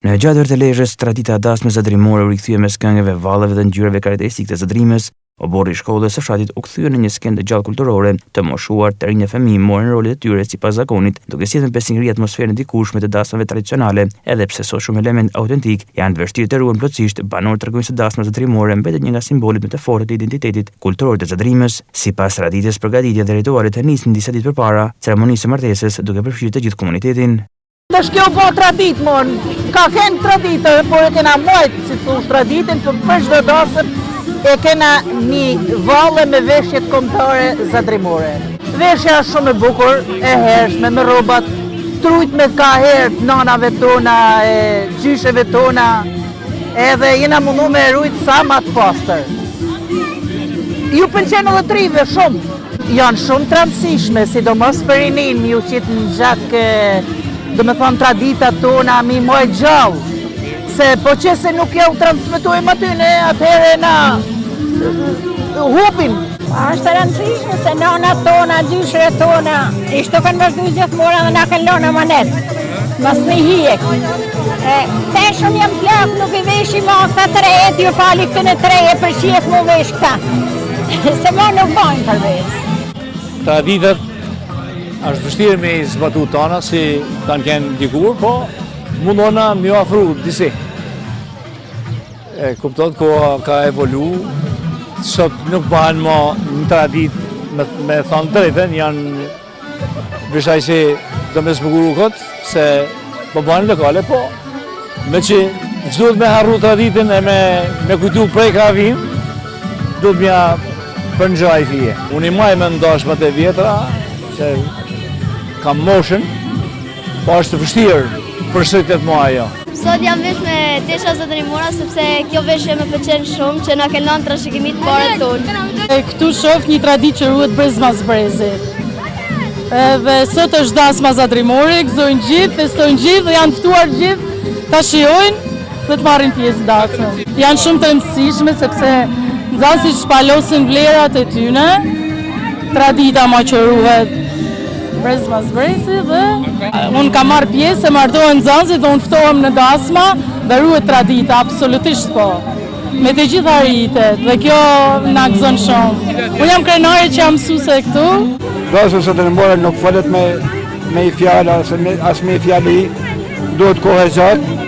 Në gjatër të lezhës, tradita e dasmës zadrimore u rikthye mes këngëve, valleve dhe ngjyrave karakteristike të zadrimës. Oborri i shkollës së fshatit u kthye në një skenë të gjallë kulturore, të moshuar, të rinj e fëmijë morën rolet e tyre sipas zakonit, duke sjellë me besnikëri atmosferën e dikushme të dasmave tradicionale, edhe pse sot shumë element autentik janë të vështirë të ruhen plotësisht. Banorët tregojnë se dasma zadrimore mbetet një nga simbolet më të fortë të identitetit kulturor të zadrimës. Sipas traditës, përgatitja dhe ritualet nisën disa ditë përpara ceremonisë së martesës, duke përfshirë të gjithë komunitetin. Dhe shkjo po tradit, mon, ka kënë traditë, por e kena mojtë, si thush traditin, për çdo dasëm, e kena një valle me veshjet kombëtare zadrimore. Veshja është shumë e bukur, e hershme, me rrobat, trujt me ka herë nanave tona, gjysheve tona, edhe jena mundu me rujt sa ma të pastër. Ju pëlqen edhe trive shumë, janë shumë të rëndësishme, sidomos për rinin, ju qitë në gjak, do me thonë tradita tona, mi moj gjallë. Se po që se nuk ja u transmetojmë atyne, atëhere na hupin. Është rëndësishme se nana tona, gjyshre tona, ishte kanë vazhdu gjithmora dhe na kanë lona manet. Mas një hijek. Te shumë jam plak, nuk i veshi ma këta trejet, ju fali këtë në treje për qef mu vesh këta. Se ma nuk bajnë për vesh. Traditët është vështirë me i zbatu tona, si kanë kënë dikur, po mundona më afru disi. Kuptot koha ka evolu, sot nuk bëhen më në tradit me thonë drejten, janë vishaj si do me zbukuru këtë, se po bëhen lokale, po me që duhet me harru traditin e me kujtu prej ka vim, duhet mja për në gjaj fije. Unë i maj me ndashmat e vjetra, që kam moshën, po është vështirë për sëritet mua ajo. Sot jam vesh me tesha zadrimora, sepse kjo veshje më pëlqen shumë, që na ke lënë trashëgimit parë tonë. Këtu shoh një traditë që ruhet brezmas brezi. Edhe sot është dasma zadrimore, gëzojnë gjithë, festojnë gjithë dhe janë ftuar gjithë ta shijojnë dhe të marrin pjesë dasmën. Janë shumë të rëndësishme sepse nxënësit shpalosin vlerat e tyne, tradita ma që ruhet brezmas brezi dhe unë kam marrë pjesë e marrëdohen nxënësit dhe unë ftohem në dasma dhe ruhet tradita, absolutisht po. Me të gjitha rritet dhe kjo na gëzon shumë. Unë jam krenare që jam mësuese këtu. Dasma zadrimore nuk falet me i fjala, as me i fjali, duhet kohë e gjatë.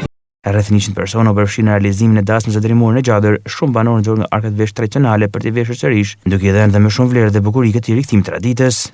Rreth 100 persona u përfshin në realizimin e dasmës zadrimore në Gjatër, shumë banorë nxorën nga arkat vesh tradicionale për të veshur sërish, duke dhënë edhe më shumë vlerë dhe bukuri këtij rikthimi traditës.